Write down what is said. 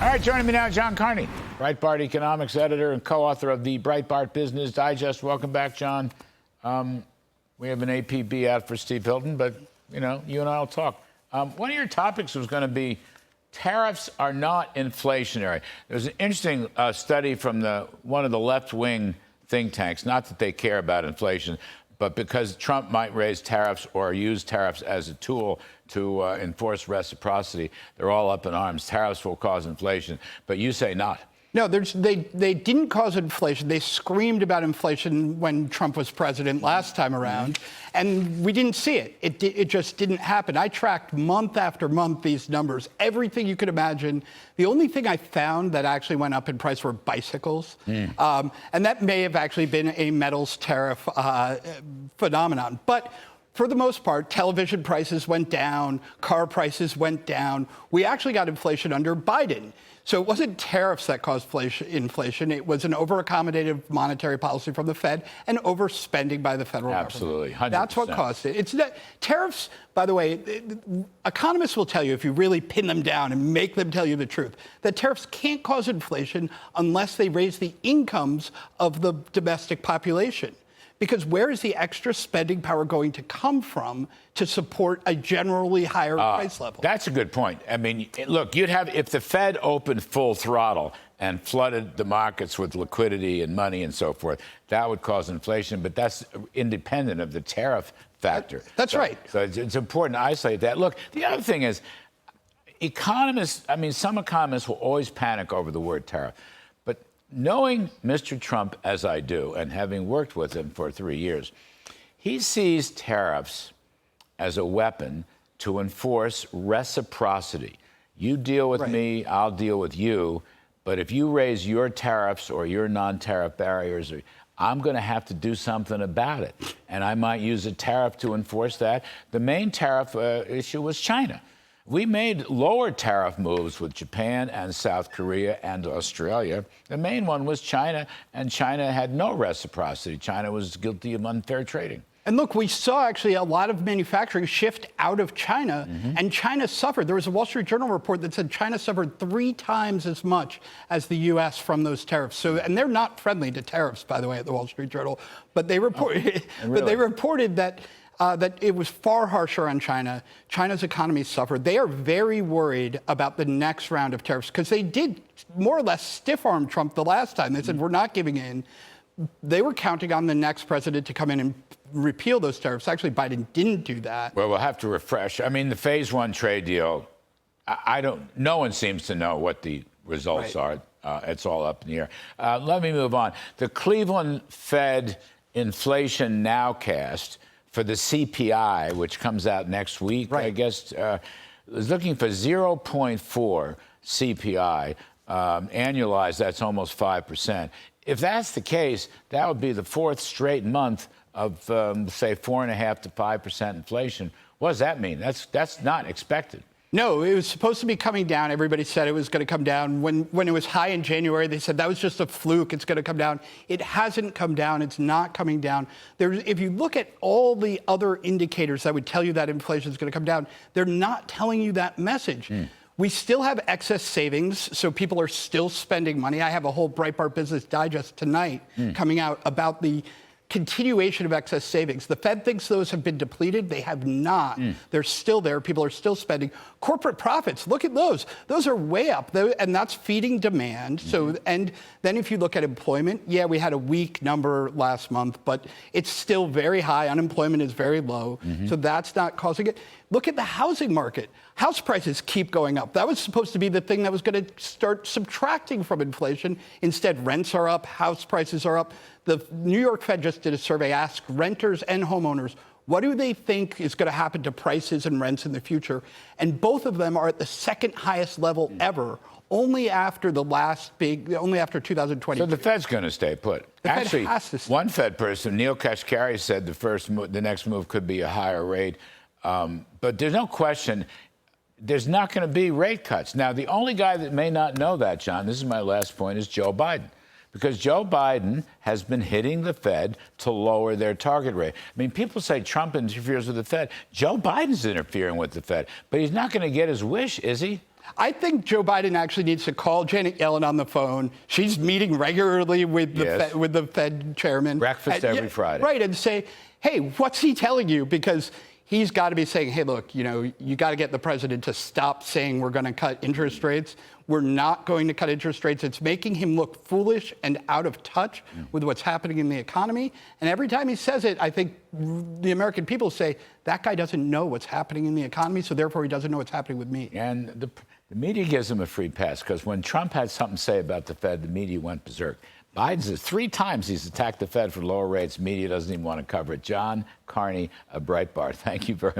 All right, joining me now, John Carney, Breitbart economics editor and co-author of the Breitbart Business Digest. Welcome back, John. We have an APB out for Steve Hilton, but, you know, you and I will talk. One of your topics was going to be tariffs are not inflationary. There's an interesting study from one of the left-wing think tanks, not that they care about inflation, but because Trump might raise tariffs or use tariffs as a tool to enforce reciprocity, they're all up in arms. Tariffs will cause inflation, but you say not. No, they didn't cause inflation. They screamed about inflation when Trump was president last time around, and we didn't see it. It just didn't happen. I tracked month after month these numbers, everything you could imagine. The only thing I found that actually went up in price were bicycles, and that may have actually been a metals tariff phenomenon. But for the most part, television prices went down, car prices went down. We actually got inflation under Biden. So it wasn't tariffs that caused inflation. It was an over-accommodative monetary policy from the Fed and overspending by the federal government. Absolutely, 100%. That's what caused it. It's that tariffs, by the way, economists will tell you, if you really pin them down and make them tell you the truth, that tariffs can't cause inflation unless they raise the incomes of the domestic population. Because where is the extra spending power going to come from to support a generally higher price level? That's a good point. I mean, look, if the Fed opened full throttle and flooded the markets with liquidity and money and so forth, that would cause inflation. But that's independent of the tariff factor. That's right. So it's important to isolate that. Look, the other thing is, some economists will always panic over the word tariff. Knowing Mr. Trump as I do, and having worked with him for 3 years, he sees tariffs as a weapon to enforce reciprocity. You deal with me, I'll deal with you, but if you raise your tariffs or your non-tariff barriers, I'm going to have to do something about it. And I might use a tariff to enforce that. The main tariff issue was China. We made lower tariff moves with Japan and South Korea and Australia. The main one was China, and China had no reciprocity. China was guilty of unfair trading. And look, we saw actually a lot of manufacturing shift out of China, and China suffered. There was a Wall Street Journal report that said China suffered 3 times as much as the U.S. from those tariffs. So, and they're not friendly to tariffs, by the way, at the Wall Street Journal. But they reported, that it was far harsher on China. China's economy suffered. They are very worried about the next round of tariffs because they did more or less stiff-arm Trump the last time. They said, we're not giving in. They were counting on the next president to come in and repeal those tariffs. Actually, Biden didn't do that. Well, we'll have to refresh. I mean, the phase 1 trade deal, no one seems to know what the results are. It's all up in the air. Let me move on. The Cleveland Fed inflation nowcast for the CPI, which comes out next week, I guess, is looking for 0.4 CPI. Annualized, that's almost 5%. If that's the case, that would be the 4th straight month of, say, 4.5% to 5% inflation. What does that mean? That's not expected. No, it was supposed to be coming down. Everybody said it was going to come down. When it was high in January, they said that was just a fluke. It's going to come down. It hasn't come down. It's not coming down. If you look at all the other indicators that would tell you that inflation is going to come down, they're not telling you that message. We still have excess savings, so people are still spending money. I have a whole Breitbart Business Digest tonight coming out about the continuation of excess savings. The Fed thinks those have been depleted. They have not. They're still there. People are still spending. Corporate profits, look at those. Those are way up, and that's feeding demand. So, and then if you look at employment, yeah, we had a weak number last month, but it's still very high. Unemployment is very low. So that's not causing it. Look at the housing market. House prices keep going up. That was supposed to be the thing that was going to start subtracting from inflation. Instead, rents are up, house prices are up. The New York Fed just did a survey, asked renters and homeowners, what do they think is going to happen to prices and rents in the future? And both of them are at the 2nd highest level ever, only after 2020. So the Fed's going to stay put. Actually, one Fed person, Neil Kashkari, said the next move could be a higher rate. But there's no question there's not going to be rate cuts. Now, the only guy that may not know that, John, this is my last point, is Joe Biden. Because Joe Biden has been hitting the Fed to lower their target rate. I mean, people say Trump interferes with the Fed. Joe Biden's interfering with the Fed. But he's not going to get his wish, is he? I think Joe Biden actually needs to call Janet Yellen on the phone. She's meeting regularly with the Fed chairman. Breakfast every Friday. Right, and say, hey, what's he telling you? Because he's got to be saying, hey, look, you got to get the president to stop saying we're going to cut interest rates. We're not going to cut interest rates. It's making him look foolish and out of touch with what's happening in the economy. And every time he says it, I think the American people say, that guy doesn't know what's happening in the economy, so therefore he doesn't know what's happening with me. And the media gives him a free pass because when Trump had something to say about the Fed, the media went berserk. Biden's 3 times he's attacked the Fed for lower rates. Media doesn't even want to cover it. John Carney of Breitbart, thank you very much.